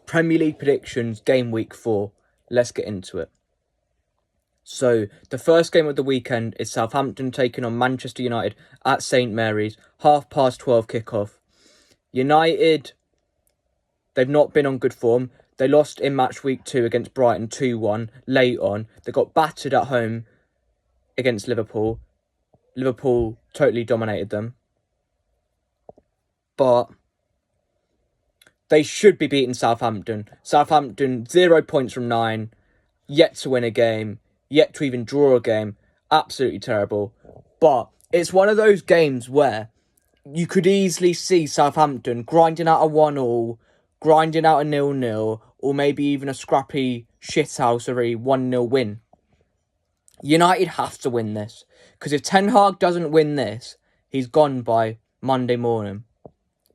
Premier League predictions, game week 4. Let's get into it. So, the first game of the weekend is Southampton taking on Manchester United at St Mary's, 12:30 kickoff. United, they've not been on good form. They lost in match week 2 against Brighton 2-1 late on. They got battered at home against Liverpool. Liverpool totally dominated them. But they should be beating Southampton. Southampton, 0 points from 9. Yet to win a game. Yet to even draw a game. Absolutely terrible. But it's one of those games where you could easily see Southampton grinding out a 1-1, grinding out a 0-0, or maybe even a scrappy shithousery 1-0 win. United have to win this. Because if Ten Hag doesn't win this, he's gone by Monday morning.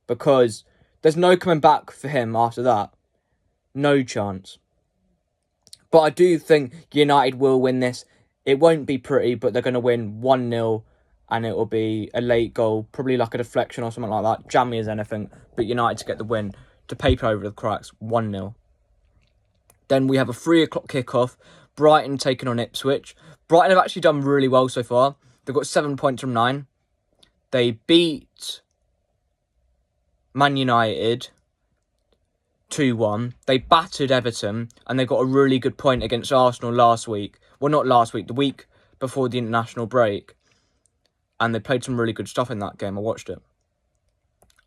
Because there's no coming back for him after that. No chance. But I do think United will win this. It won't be pretty, but they're going to win 1-0. And it will be a late goal. Probably like a deflection or something like that. Jammy as anything. But United to get the win. To paper over the cracks. 1-0. Then we have a 3 o'clock kickoff. Brighton taking on Ipswich. Brighton have actually done really well so far. They've got 7 points from 9. They beat Man United 2-1. They battered Everton. And they got a really good point against Arsenal last week. Well, not last week. The week before the international break. And they played some really good stuff in that game. I watched it.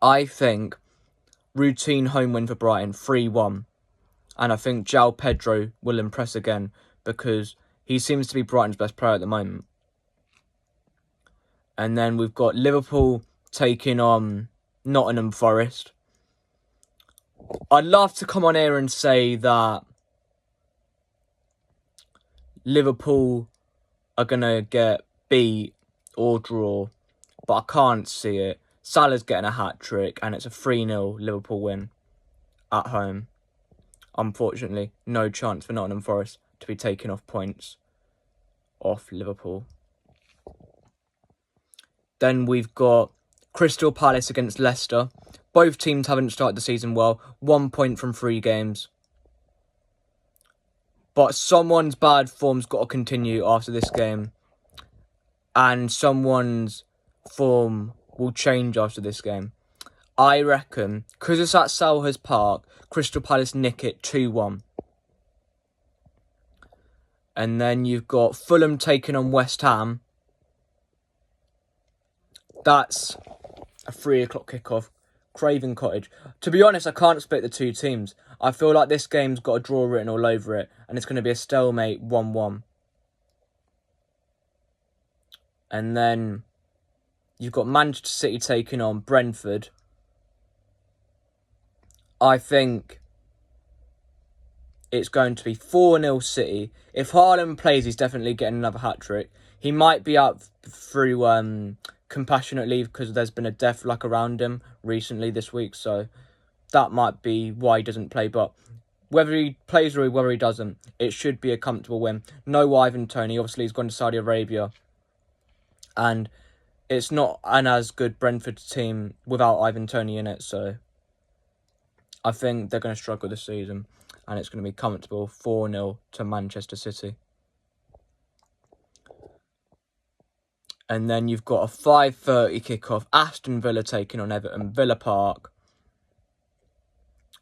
I think routine home win for Brighton, 3-1. And I think João Pedro will impress again because he seems to be Brighton's best player at the moment. And then we've got Liverpool taking on Nottingham Forest. I'd love to come on here and say that Liverpool are going to get beat or draw, but I can't see it. Salah's getting a hat-trick and it's a 3-0 Liverpool win at home. Unfortunately, no chance for Nottingham Forest to be taking off points off Liverpool. Then we've got Crystal Palace against Leicester. Both teams haven't started the season well. 1 point from 3 games. But someone's bad form's got to continue after this game. And someone's form will change after this game. I reckon, because it's at Selhurst Park, Crystal Palace nick it 2-1. And then you've got Fulham taking on West Ham. That's a 3 o'clock kickoff. Craven Cottage. To be honest, I can't split the two teams. I feel like this game's got a draw written all over it. And it's going to be a stalemate 1-1. And then you've got Manchester City taking on Brentford. I think it's going to be 4-0 City. If Haaland plays, he's definitely getting another hat-trick. He might be out through compassionate leave because there's been a death around him recently this week. So that might be why he doesn't play. But whether he plays or whether he doesn't, it should be a comfortable win. No Ivan Toney. Obviously, he's gone to Saudi Arabia. And it's not an as good Brentford team without Ivan Toney in it. So I think they're going to struggle this season. And it's going to be comfortable 4-0 to Manchester City. And then you've got a 5:30 kickoff. Aston Villa taking on Everton. Villa Park.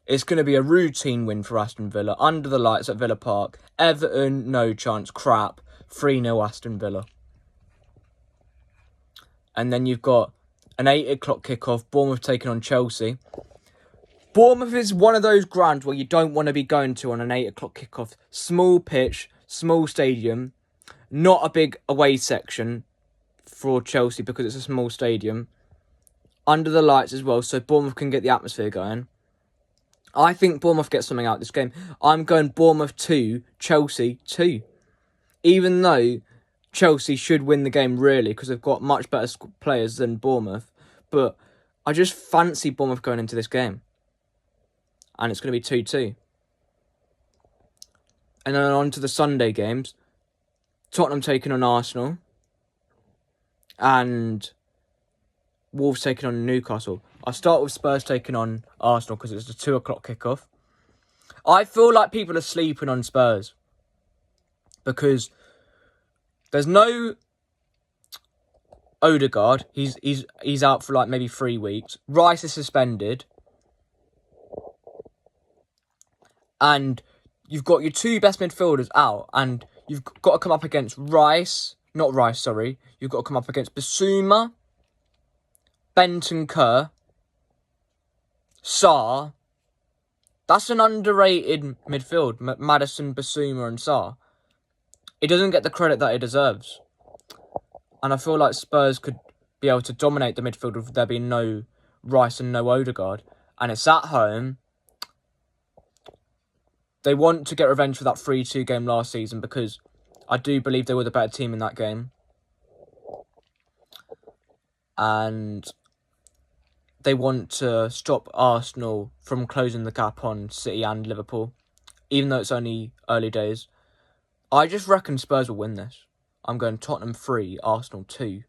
It's going to be a routine win for Aston Villa. Under the lights at Villa Park. Everton, no chance. Crap. 3-0 Aston Villa. And then you've got an 8 o'clock kickoff. Bournemouth taking on Chelsea. Bournemouth is one of those grounds where you don't want to be going to on an 8 o'clock kickoff. Small pitch, small stadium. Not a big away section for Chelsea because it's a small stadium. Under the lights as well, so Bournemouth can get the atmosphere going. I think Bournemouth gets something out of this game. I'm going Bournemouth 2, Chelsea 2. Even though Chelsea should win the game really because they've got much better players than Bournemouth. But I just fancy Bournemouth going into this game. And it's going to be 2-2. And then on to the Sunday games. Tottenham taking on Arsenal. And Wolves taking on Newcastle. I'll start with Spurs taking on Arsenal because it's a 2 o'clock kickoff. I feel like people are sleeping on Spurs because there's no Odegaard. He's out for like maybe 3 weeks. Rice is suspended, and you've got your 2 best midfielders out, and you've got to come up against Rice. Not Rice, sorry. You've got to come up against Bissouma, Bentancur, Sarr. That's an underrated midfield. Maddison, Bissouma, and Sarr. It doesn't get the credit that it deserves. And I feel like Spurs could be able to dominate the midfield with there being no Rice and no Odegaard. And it's at home. They want to get revenge for that 3-2 game last season because I do believe they were the better team in that game. And they want to stop Arsenal from closing the gap on City and Liverpool, even though it's only early days. I just reckon Spurs will win this. I'm going Tottenham 3, Arsenal 2.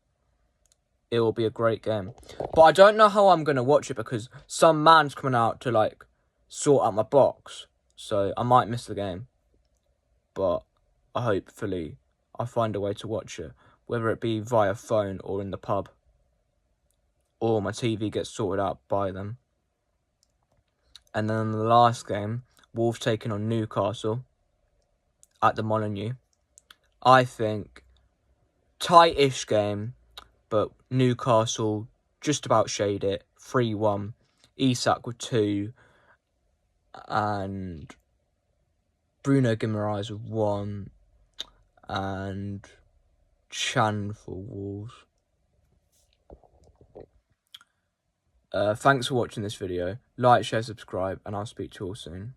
It will be a great game. But I don't know how I'm going to watch it because some man's coming out to, like, sort out my box. So I might miss the game. But hopefully I find a way to watch it, whether it be via phone or in the pub. Or my TV gets sorted out by them. And then the last game, Wolves taking on Newcastle at the Molineux. I think tight-ish game, but Newcastle just about shade it. 3-1. Isak with 2. And Bruno Guimaraes with 1. And Chan for Wolves. Thanks for watching this video. Like, share, subscribe, and I'll speak to you all soon.